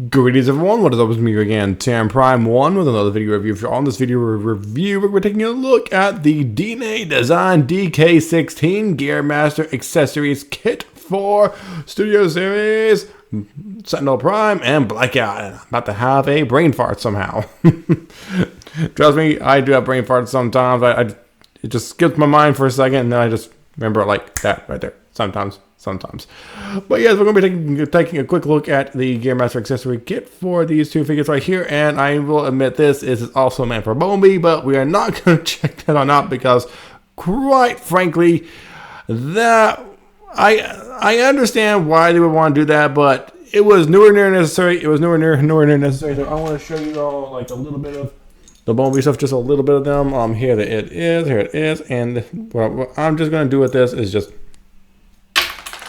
Greetings everyone, what is up with me again, Tam Prime 1 with another video review. On this video review, we're taking a look at the DNA Design DK16 Gearmaster Accessories Kit for Studio Series, Sentinel Prime, and Blackout. And I'm about to have a brain fart somehow. Trust me, I do have brain farts sometimes. It just skips my mind for a second, and then I just remember it like that right there. Sometimes. But yes, we're going to be taking a quick look at the Gearmaster accessory kit for these two figures right here. And I will admit this is also meant for Bumblebee, but we are not going to check that on out because, quite frankly, that I understand why they would want to do that, but it was nowhere near necessary. So I want to show you all like a little bit of the Bumblebee stuff, just a little bit of them. Here it is. And what I'm just going to do with this is just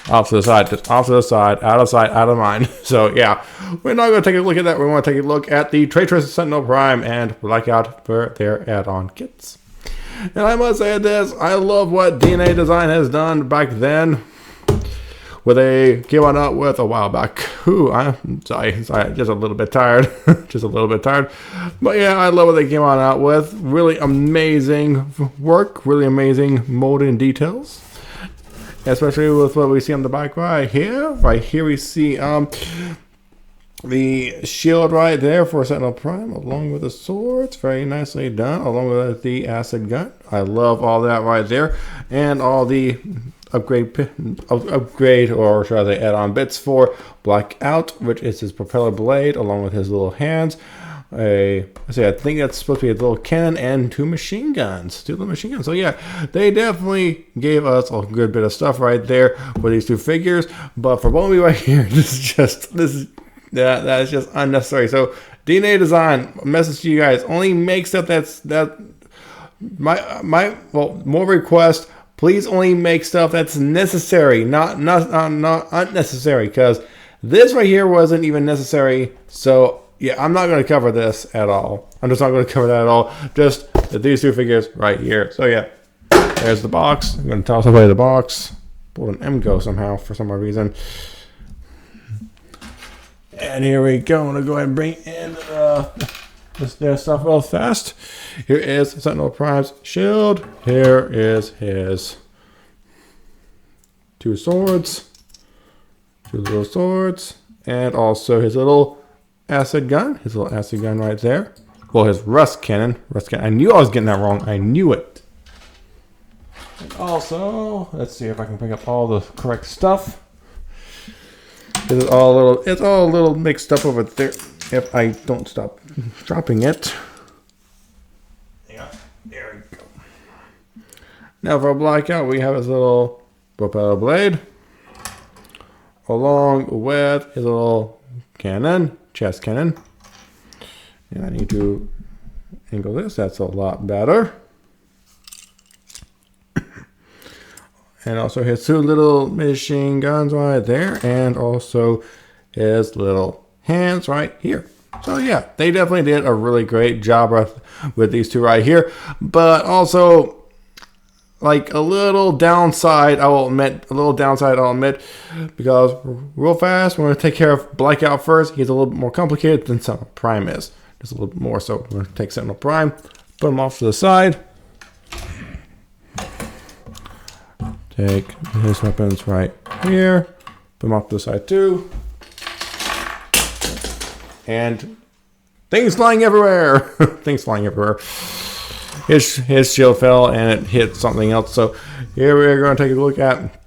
off to the side, out of sight, out of mind. So yeah, we're not going to take a look at that. We want to take a look at the Traitorous Sentinel Prime and Blackout for their add-on kits. And I must say this, I love what DNA Design has done back then. Where they came on out with a while back. Ooh, I'm sorry, just a little bit tired. Just a little bit tired. But yeah, I love what they came on out with. Really amazing work, really amazing molding details. Especially with what we see on the back right here. Right here we see the shield right there for Sentinel Prime, along with the swords. Very nicely done, along with the acid gun. I love all that right there. And all the upgrade or should I say add-on bits for Blackout, which is his propeller blade, along with his little hands. I think that's supposed to be a little cannon and two machine guns. So yeah, they definitely gave us a good bit of stuff right there for these two figures. But for Bumblebee right here, that is just unnecessary. So DNA Design, message to you guys: only make stuff more request. Please only make stuff that's necessary, not unnecessary, because this right here wasn't even necessary. So yeah, I'm not going to cover this at all. I'm just not going to cover that at all. Just these two figures right here. So yeah, there's the box. I'm going to toss away the box. Pulled an M-Go somehow for some reason. And here we go. I'm going to go ahead and bring in their stuff real fast. Here is Sentinel Prime's shield. Here is his two little swords, and also his little acid gun. Right there. Well, his rust cannon. I knew I was getting that wrong. I knew it. And also, let's see if I can pick up all the correct stuff. It's all a little mixed up over there. If I don't stop dropping it. Yeah, there we go. Now for Blackout, we have his little propeller blade, along with his little cannon, chest cannon. And I need to angle this. That's a lot better. And also his two little machine guns right there, and also his little hands right here. So yeah, they definitely did a really great job with these two right here. But also, like a little downside, I'll admit, because real fast, we're going to take care of Blackout first. He's a little bit more complicated than Sentinel Prime is. Just a little bit more. So we're going to take Sentinel Prime, put him off to the side. Take his weapons right here, put them off to the side too. And things flying everywhere. His shield fell and it hit something else. So here we're going to take a look at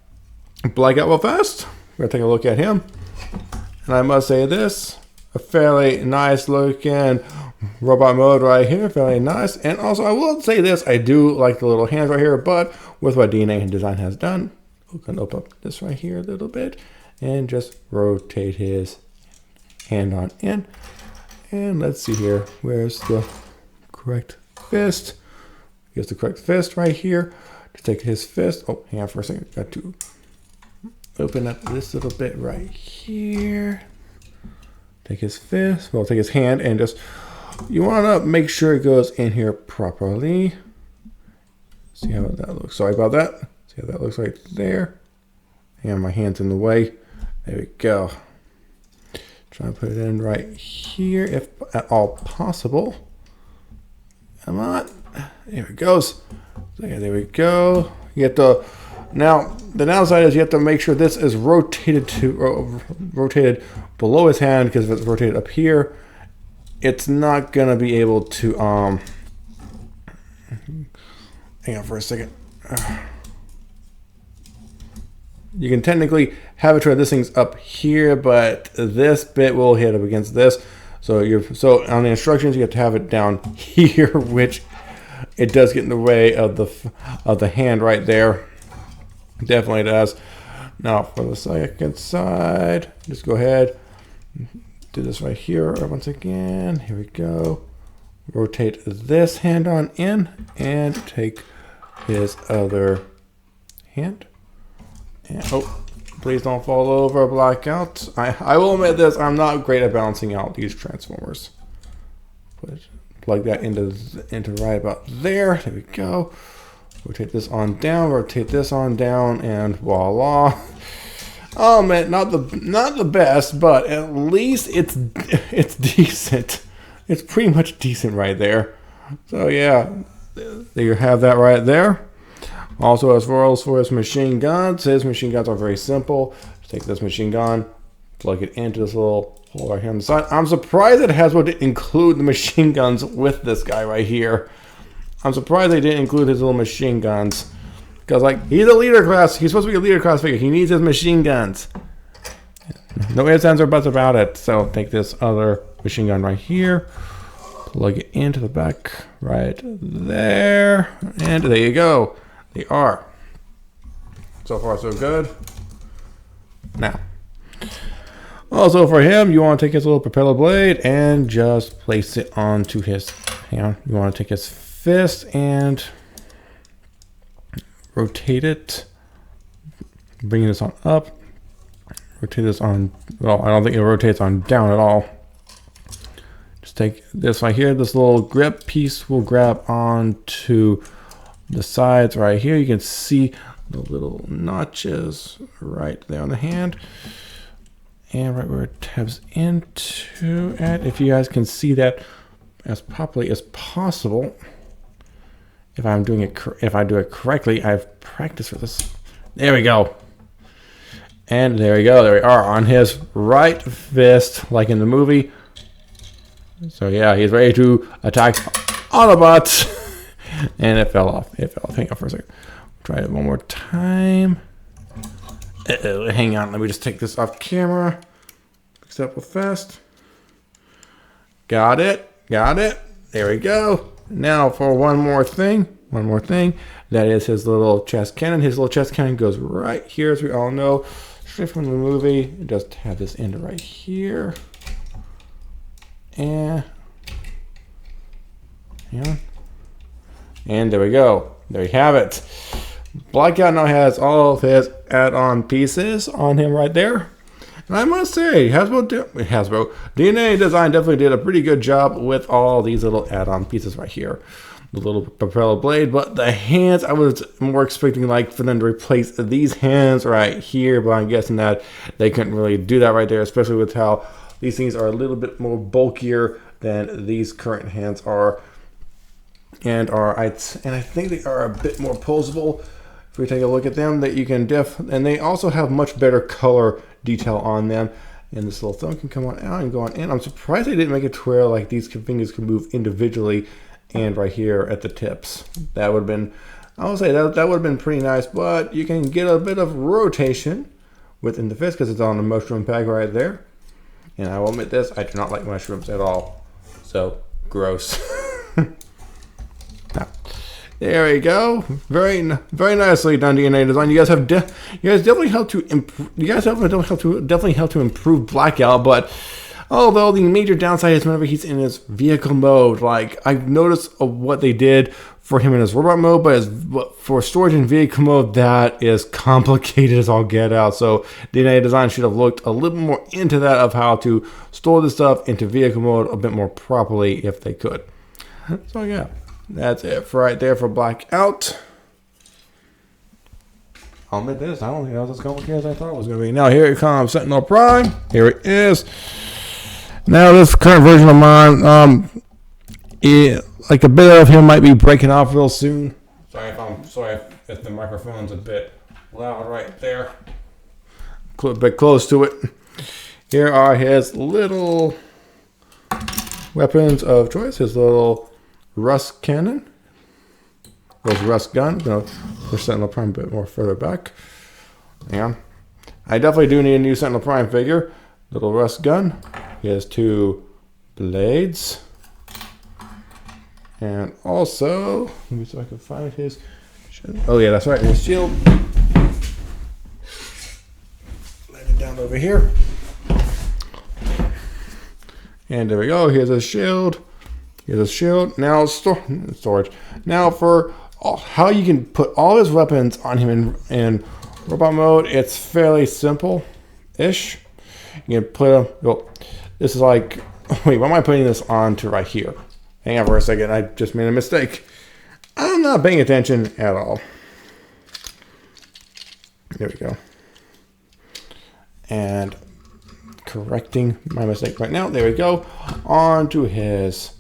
Blackout real fast. We're going to take a look at him. And I must say this, a fairly nice looking robot mode right here. Fairly nice. And also I will say this, I do like the little hands right here, but with what DNA Design has done, we're going to open up this right here a little bit and just rotate his hand on in. And let's see here, where's the correct fist? Here's the correct fist right here. To take his fist, oh, hang on for a second, got to open up this little bit right here. Take his fist, well, take his hand, and just, you want to make sure it goes in here properly. See how that looks. Sorry about that. See how that looks right there. And my hand's in the way. There we go. Try to put it in right here if at all possible. Come on. There it goes. So yeah, there we go. You have to, now the downside is you have to make sure this is rotated rotated below his hand, because if it's rotated up here, it's not gonna be able to hang on for a second. You can technically have it try this thing's up here, but this bit will hit up against this. So on the instructions you have to have it down here, which it does get in the way of the hand right there. Definitely does. Now for the second side, just go ahead, do this right here once again. Here we go. Rotate this hand on in and take his other hand. And, oh, please don't fall over, Blackout. I will admit this, I'm not great at balancing out these transformers. Plug that into right about there. There we go. Rotate this on down, rotate this on down, and voila. Oh man, not the best, but at least it's decent. It's pretty much decent right there. So yeah, there you have that right there. Also, as far as for his machine guns are very simple. Just take this machine gun, plug it into this little hole right here on the side. I'm surprised that Hasbro didn't include the machine guns with this guy right here. I'm surprised they didn't include his little machine guns. Because, like, he's a leader class. He's supposed to be a leader class figure. He needs his machine guns. No ifs, ands, or buts about it. So, take this other machine gun right here. Plug it into the back right there. And there you go. They are. So far, so good. Now, also for him, you want to take his little propeller blade and just place it onto his, hang on, you want to take his fist and rotate it. Bring this on up. Rotate this on, well, I don't think it rotates on down at all. Just take this right here. This little grip piece will grab onto the sides right here. You can see the little notches right there on the hand, and right where it tabs into it. If you guys can see that as properly as possible, if I'm doing it, if I do it correctly, I've practiced for this. There we go, and there we go. There we are on his right fist, like in the movie. So yeah, he's ready to attack Autobots. And it fell off. It fell off. Hang on for a second. Try it one more time. Hang on. Let me just take this off camera. Fix it up real fast. Got it. Got it. There we go. Now for one more thing. One more thing. That is his little chest cannon. His little chest cannon goes right here, as we all know. Straight from the movie. Just have this end right here. And yeah. And there we go. There you have it. Blackout now has all of his add-on pieces on him right there. And I must say, Hasbro DNA Design definitely did a pretty good job with all these little add-on pieces right here. The little propeller blade, but the hands, I was more expecting like for them to replace these hands right here, but I'm guessing that they couldn't really do that right there, especially with how these things are a little bit more bulkier than these current hands are. And I think they are a bit more posable. If we take a look at them, that you can and they also have much better color detail on them. And this little thumb can come on out and go on in. I'm surprised they didn't make it to where like these fingers can move individually and right here at the tips. That would have been, I would say that would have been pretty nice, but you can get a bit of rotation within the fist because it's on the mushroom peg right there. And I will admit this, I do not like mushrooms at all. So gross. There we go. Very nicely done, DNA Design. You guys definitely helped to improve. You guys definitely helped to improve Blackout. But although the major downside is whenever he's in his vehicle mode, like I've noticed what they did for him in his robot mode, but for storage in vehicle mode, that is complicated as all get out. So DNA Design should have looked a little more into that of how to store the stuff into vehicle mode a bit more properly if they could. So yeah. That's it for right there for Blackout. I'll admit this, I don't think that was as complicated as I thought it was going to be. Now here it comes, Sentinel Prime. Here it is. Now this current version of mine, like a bit of him might be breaking off real soon. Sorry if the microphone's a bit loud right there. A bit close to it. Here are his little weapons of choice. His little rust cannon. Those rust gun. No, we're Sentinel Prime a bit more further back. Hang on. I definitely do need a new Sentinel Prime figure. Little rust gun. He has 2 blades. And also, let me see if I can find his. Oh yeah, that's right. His shield. Lay it down over here. And there we go. Here's a shield. Here's a shield. Now storage. Now for how you can put all his weapons on him in robot mode, it's fairly simple-ish. You can put them. Well, this is like. Wait, why am I putting this on to right here? Hang on for a second. I just made a mistake. I'm not paying attention at all. There we go. And correcting my mistake right now. There we go. On to his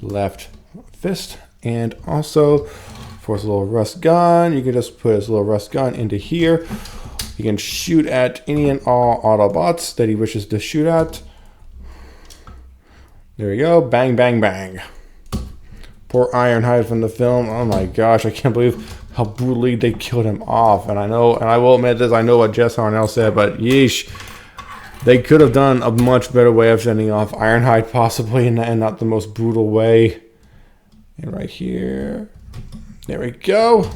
left fist. And also for his little rust gun, you can just put his little rust gun into here. You can shoot at any and all Autobots that he wishes to shoot at. There we go. Bang, bang, bang. Poor Ironhide from the film. Oh my gosh, I can't believe how brutally they killed him off. And I know, and I will admit this, I know what Jess Harnell said, but yeesh. They could have done a much better way of sending off Ironhide, possibly, and not the most brutal way. And right here. There we go.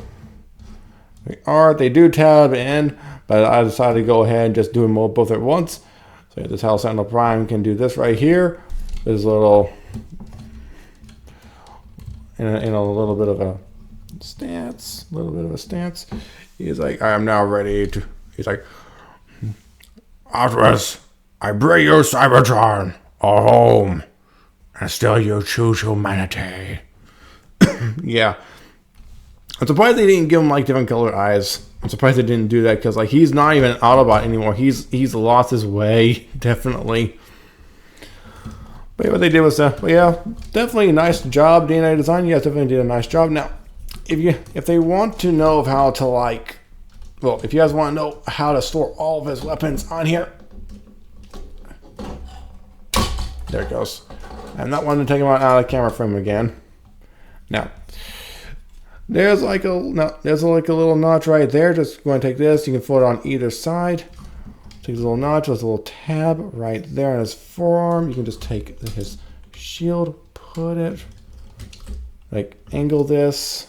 They do tab in, but I decided to go ahead and just do them both at once. So this how Sentinel Prime can do this right here. This little, in a little bit of a stance, He's like, I am now ready to. He's like, Optimus, I bring you Cybertron, or home, and still you choose humanity. Yeah. I'm surprised they didn't give him like different colored eyes. I'm surprised they didn't do that because like he's not even an Autobot anymore. He's lost his way, definitely. But yeah, what they did was but yeah, definitely a nice job, DNA design. You guys definitely did a nice job. Now, if they want to know of how to like, well, if you guys want to know how to store all of his weapons on here, there it goes. I'm not wanting to take him out of the camera frame again. Now, there's like a little notch right there. Just going to take this. You can fold it on either side. Take this little notch. There's a little tab right there on his forearm. You can just take his shield, put it, like angle this,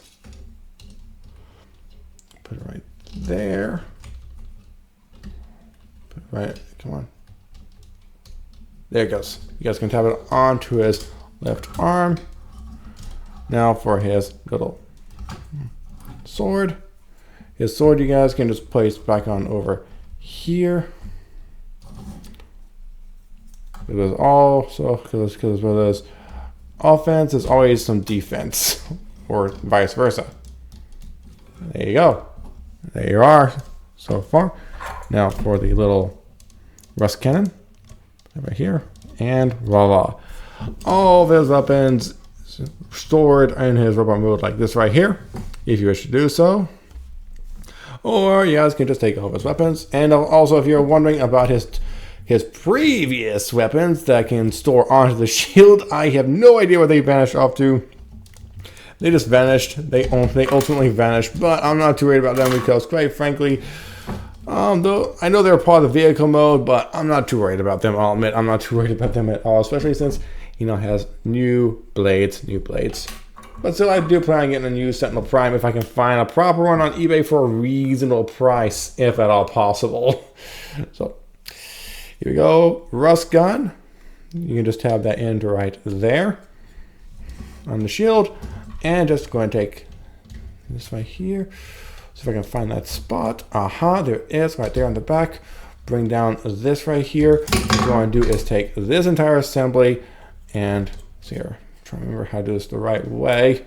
put it right there. Put it right. Come on. There it goes. You guys can tap it onto his left arm. Now for his little sword. His sword you guys can just place back on over here. Because also, because with this offense, there's always some defense, or vice versa. There you go. There you are, so far. Now for the little rust cannon, right here, and voila. All of his weapons stored in his robot mode like this right here, if you wish to do so. Or you guys can just take all of his weapons. And also, if you're wondering about his previous weapons that can store onto the shield, I have no idea where they vanished off to. They just vanished. They ultimately vanished, but I'm not too worried about them because, quite frankly, though I know they're part of the vehicle mode, but I'm not too worried about them. I'll admit I'm not too worried about them at all, especially since has new blades. But still, I do plan on getting a new Sentinel Prime if I can find a proper one on eBay for a reasonable price, if at all possible. So here we go, rust gun. You can just tab that end right there on the shield, and just go and take this right here. So if I can find that spot, there it is, right there on the back. Bring down this right here. What you want to do is take this entire assembly and see here. I'm trying to remember how to do this the right way.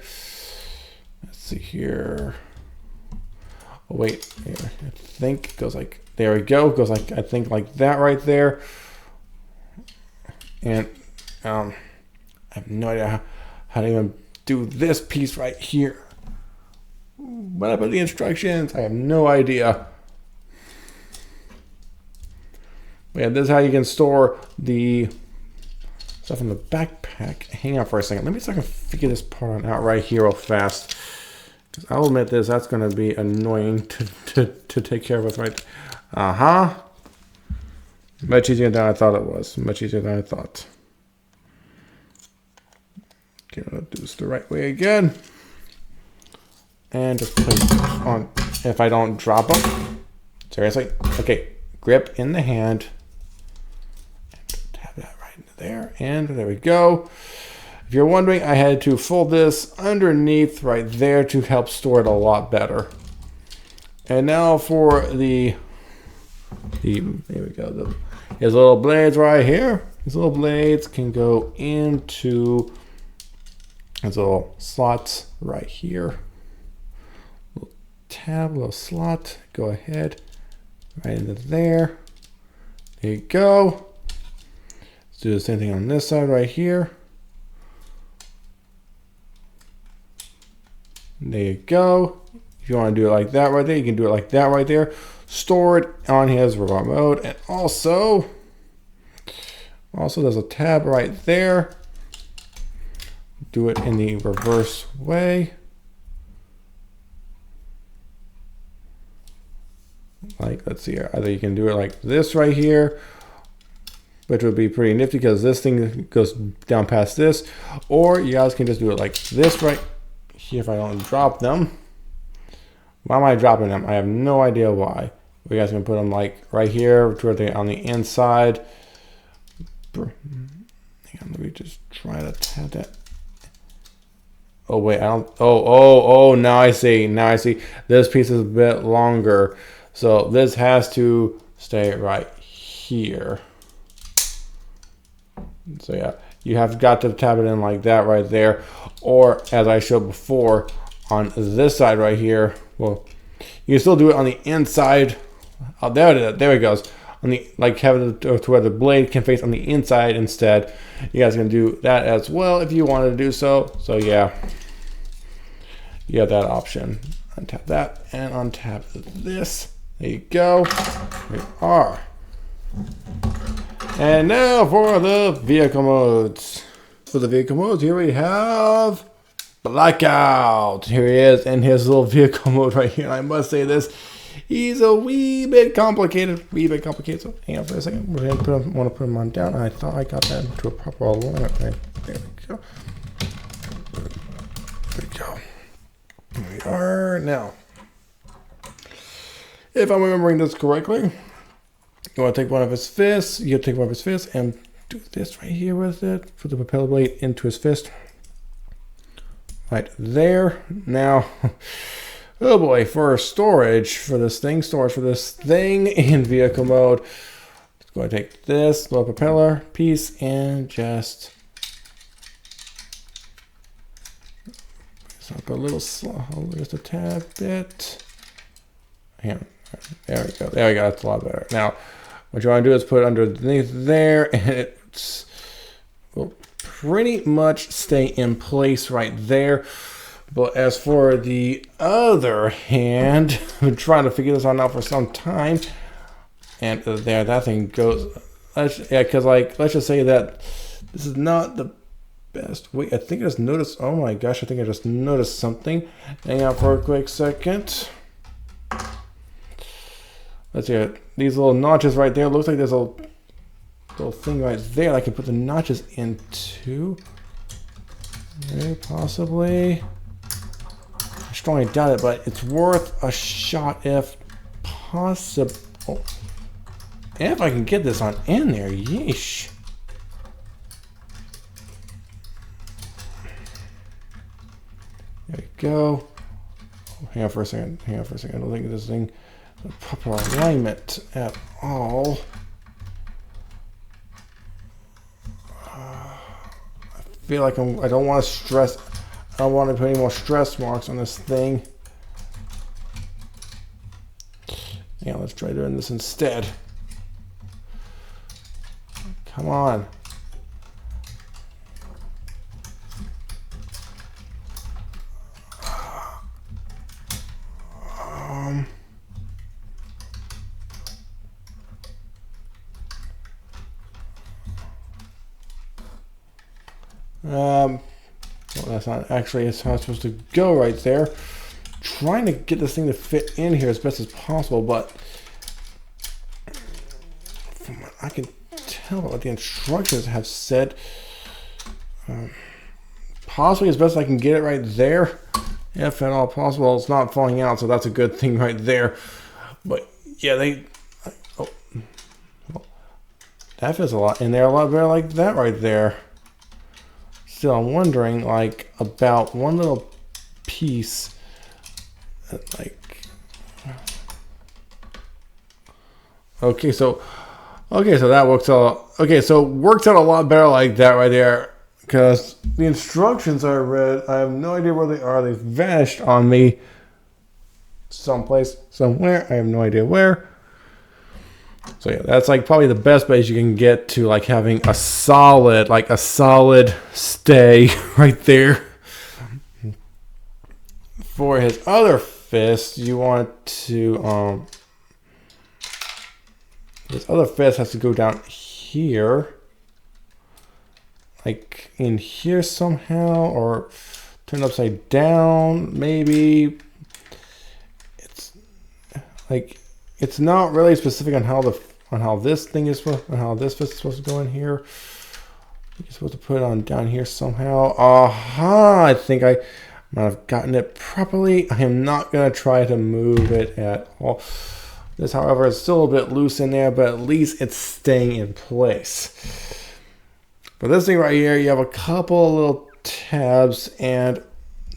Let's see here. Oh wait, here. I think it goes like, there we go. It goes like, I think like that right there. And I have no idea how to even do this piece right here. When I put the instructions, I have no idea. But yeah, this is how you can store the stuff in the backpack. Hang on for a second. Let me see if I can figure this part out right here real fast. Because I'll admit this, that's going to be annoying to take care of with right. Much easier than I thought it was. Much easier than I thought. Okay, I'll do this the right way again. And just put it on. If I don't drop them. Seriously. Okay, grip in the hand. Tap that right into there. And there we go. If you're wondering, I had to fold this underneath right there to help store it a lot better. And now for there we go. His little blades right here. These little blades can go into his little slots right here. Little tab, little slot. Go ahead, right into there. There you go. Let's do the same thing on this side right here. There you go. If you want to do it like that right there, you can do it like that right there. Store it on his robot mode. And also there's a tab right there. Do it in the reverse way. Like, let's see here. Either you can do it like this right here, which would be pretty nifty because this thing goes down past this. Or you guys can just do it like this right here if I don't drop them. Why am I dropping them? I have no idea why. You guys can put them like right here toward on the inside. Hang on, let me just try to tab that. Oh wait, I don't. Oh! Now I see. Now I see. This piece is a bit longer, so this has to stay right here. So yeah, you have got to tab it in like that right there, or as I showed before, on this side right here. Well, you can still do it on the inside. Oh, there it is. There it goes. On the have it to where the blade can face on the inside instead. You guys can do that as well if you wanted to do so. So yeah, you have that option. Untap that and untap this. There you go. We are. And now for the vehicle modes. For the vehicle modes, here we have Blackout. Here he is in his little vehicle mode right here. I must say this. He's a wee bit complicated. So hang on for a second. We're gonna want to put him on down. I thought I got that into a proper alignment. Right there we go. There we go. Here we are now. If I'm remembering this correctly, you want to take one of his fists. You take one of his fists and do this right here with it. Put the propeller blade into his fist. Right there. Now. Oh boy, for storage for this thing in vehicle mode, let's go ahead and take this little propeller piece and just up a little, just a tad bit. Yeah, there we go. There we go. That's a lot better. Now, what you want to do is put it underneath there, and it will pretty much stay in place right there. But as for the other hand, I've been trying to figure this out now for some time. And there, that thing goes. Yeah, because let's just say that this is not the best way. I think I just noticed. Oh my gosh, I think I just noticed something. Hang on for a quick second. Let's see. These little notches right there. Looks like there's a little thing right there I can put the notches into. Maybe, possibly. I strongly doubt it, but it's worth a shot if possible. If I can get this on in there, yeesh. There we go. Hang on for a second. I don't think this thing is in proper alignment at all. I feel like I don't want to stress. I don't want to put any more stress marks on this thing. Yeah, let's try doing this instead. Come on. Well, that's not actually how it's supposed to go right there. Trying to get this thing to fit in here as best as possible, but from what I can tell what the instructions have said, possibly as best I can get it right there, if at all possible. It's not falling out, so that's a good thing right there. But yeah, oh, well, that fits a lot in there, a lot better like that right there. Still, I'm wondering like about one little piece, like, okay, so that works out. Okay, so it works out a lot better like that right there, because the instructions I read, I have no idea where they are. They've vanished on me someplace, somewhere. I have no idea where. So yeah, that's like probably the best base you can get to like having a solid stay right there. For his other fist, you want to his other fist has to go down here, like in here somehow, or turn upside down maybe. It's like, it's not really specific on how this thing is supposed, on how this fist is supposed to go in here. You're supposed to put it on down here somehow. Aha! I think I might have gotten it properly. I am not gonna try to move it at all. This, however, is still a bit loose in there, but at least it's staying in place. But this thing right here, you have a couple of little tabs and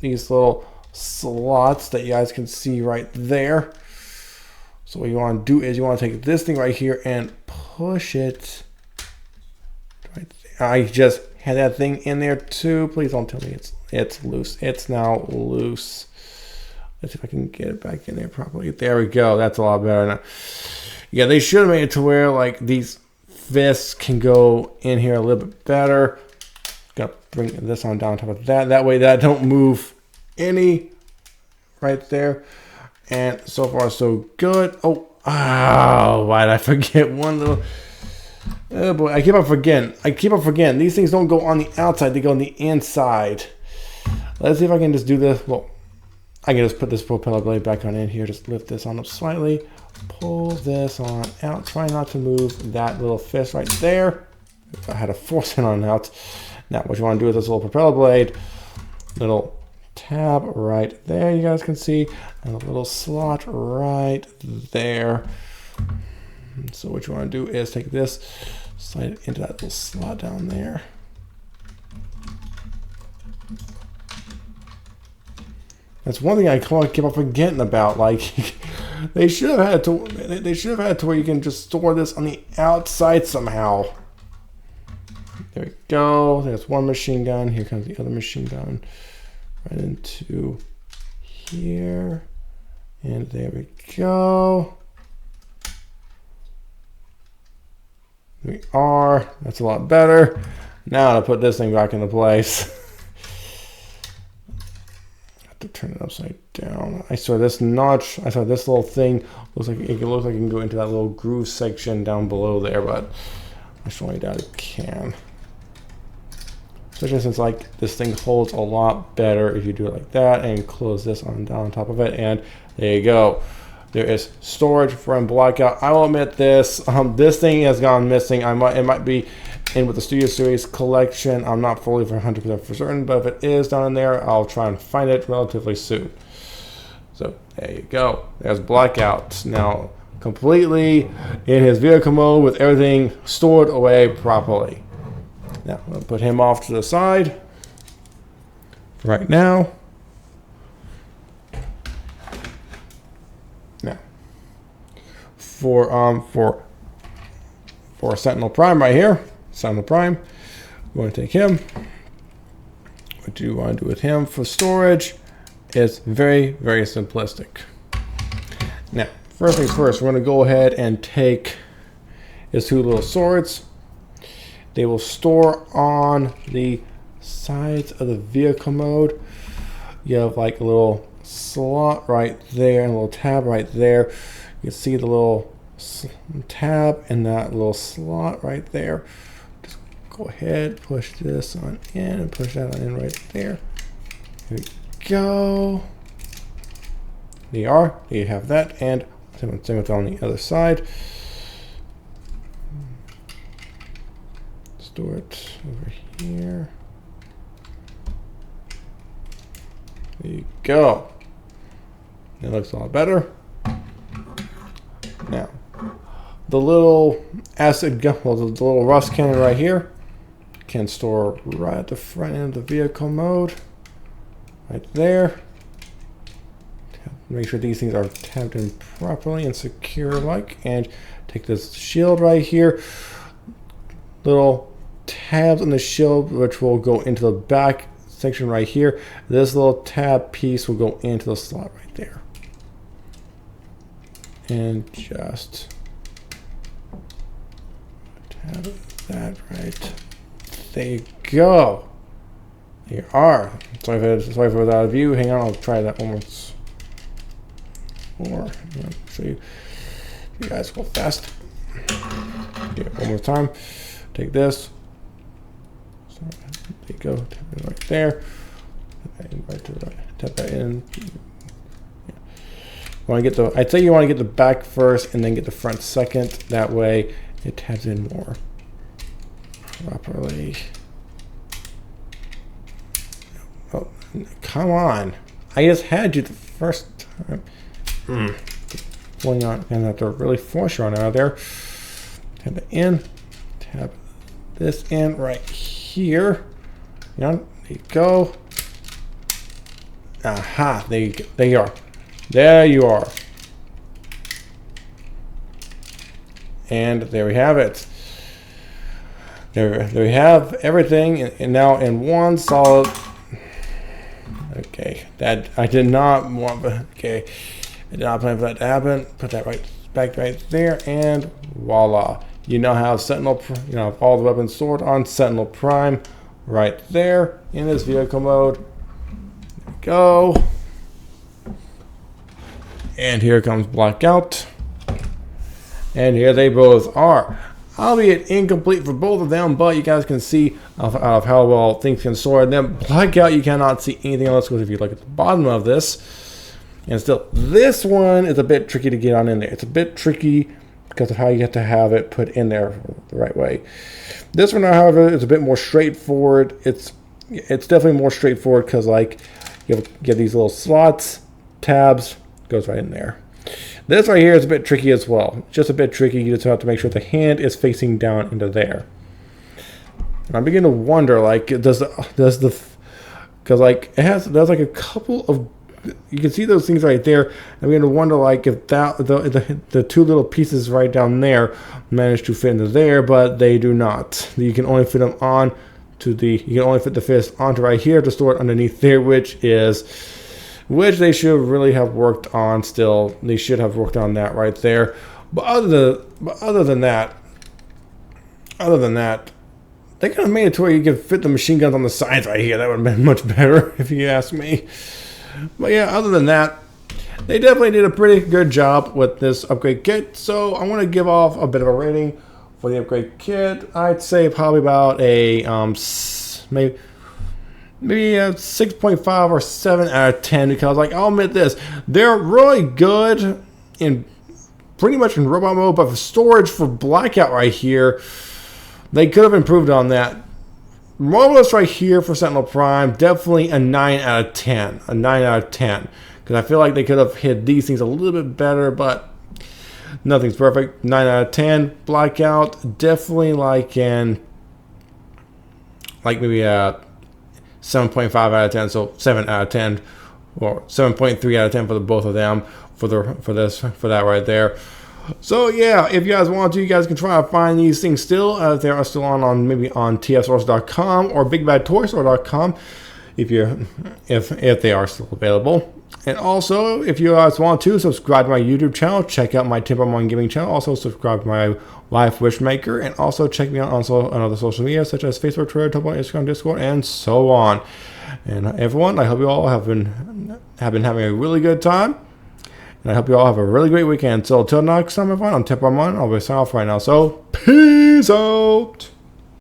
these little slots that you guys can see right there. So what you want to do is you want to take this thing right here and push it right there. I just had that thing in there too. Please don't tell me it's loose. It's now loose. Let's see if I can get it back in there properly. There we go. That's a lot better now. Yeah, they should have made it to where like these fists can go in here a little bit better. Gotta bring this on down top of that. That way that don't move any right there. And so far so good. Oh, why did I forget one little? Oh boy, I keep on forgetting. These things don't go on the outside; they go on the inside. Let's see if I can just do this. Well, I can just put this propeller blade back on in here. Just lift this on up slightly. Pull this on out. Try not to move that little fist right there. If I had to force it on out. Now, what you want to do with this little propeller blade, little tab right there, you guys can see, and a little slot right there. So what you want to do is take this, slide it into that little slot down there. That's one thing I keep on forgetting about. Like, they should have had to where you can just store this on the outside somehow. There we go. There's one machine gun. Here comes the other machine gun. Right into here. And there we go. We are. That's a lot better. Now to put this thing back into place. To turn it upside down. I saw this notch. I saw this little thing. Looks like it can go into that little groove section down below there, but I strongly doubt it can. Especially since like this thing holds a lot better if you do it like that and close this on down on top of it, and there you go. There is storage from Blackout. I will admit this. This thing has gone missing. It might be in with the Studio Series collection. I'm not fully for 100% for certain, but if it is down in there, I'll try and find it relatively soon. So there you go. There's Blackout now completely in his vehicle mode with everything stored away properly. Now I'm gonna put him off to the side for right now. Now for Sentinel Prime right here. Sentinel Prime. We're going to take him. What do you want to do with him for storage? It's very, very simplistic. Now, first things first, we're going to go ahead and take his two little swords. They will store on the sides of the vehicle mode. You have like a little slot right there and a little tab right there. You can see the little tab and that little slot right there. Just go ahead, push this on in and push that on in right there. Here we go. There you are. There you have that, and same with on the other side. Store it over here. There you go. It looks a lot better. Now, the little acid gun, well, the little rust cannon right here can store right at the front end of the vehicle mode. Right there. Make sure these things are tabbed in properly and secure like. And take this shield right here. Little tabs on the shield which will go into the back section right here. This little tab piece will go into the slot right there. And just tab that right. There you go. There you are. Sorry for without a view. Hang on, I'll try that one more. Show you. You guys go fast. Do it one more time. Take this. There you go. Tap it right there. Tap that in. Want to get the? I'd say you want to get the back first and then get the front second. That way it tabs in more properly. Oh, come on! I just had you the first time. Pulling on, and have to really force you on out of there. Tab it in. Tab this in right here. There you go. Aha! There you go. There you are. There you are. And there we have it. There we have everything, and now in one solid. Okay, that I did not want. Okay, I did not plan for that to happen. Put that right back right there, and voila! You now have Sentinel. You know, all the weapons stored on Sentinel Prime, right there in this vehicle mode. There we go. And here comes Blackout. And here they both are. Albeit incomplete for both of them, but you guys can see of how well things can soar. And then Blackout, you cannot see anything else, because if you look at the bottom of this, and still, this one is a bit tricky to get on in there. It's a bit tricky because of how you have to have it put in there the right way. This one, however, is a bit more straightforward. It's definitely more straightforward because, like, you have these little slots, tabs, goes right in there. This right here is a bit tricky as well. Just a bit tricky. You just have to make sure the hand is facing down into there. And I'm beginning to wonder, like, because like there's like a couple of, you can see those things right there. I'm beginning to wonder, like, if that the two little pieces right down there manage to fit into there, but they do not. You can only fit them on to the. You can only fit the fist onto right here to store it underneath there, which they should really have worked on still. They should have worked on that right there. But other than that, they could have made it to where you could fit the machine guns on the sides right here. That would have been much better, if you ask me. But yeah, other than that, they definitely did a pretty good job with this upgrade kit. So I want to give off a bit of a rating for the upgrade kit. I'd say probably about a maybe a 6.5 or 7 out of 10, because, like, I'll admit this, they're really good in pretty much in robot mode, but for storage for Blackout right here, they could have improved on that. Marvelous right here for Sentinel Prime, definitely a 9 out of 10. A 9 out of 10. Because I feel like they could have hit these things a little bit better, but nothing's perfect. 9 out of 10. Blackout, definitely like maybe a 7.5 out of 10, so 7 out of 10, or 7.3 out of 10 for the both of them for that right there. So yeah, if you guys want to, you guys can try to find these things still. They are still on maybe on tfsource.com or bigbadtoystore.com if they are still available. And also, if you guys want to, subscribe to my YouTube channel, check out my Timberman Gaming channel, also subscribe to my Life Wishmaker, and also check me out on other social media such as Facebook, Twitter, Tumblr, Instagram, Discord, and so on. And everyone, I hope you all have been having a really good time, and I hope you all have a really great weekend. So until next time, everyone, I'm Timberman. I'll be signing off right now. So peace out.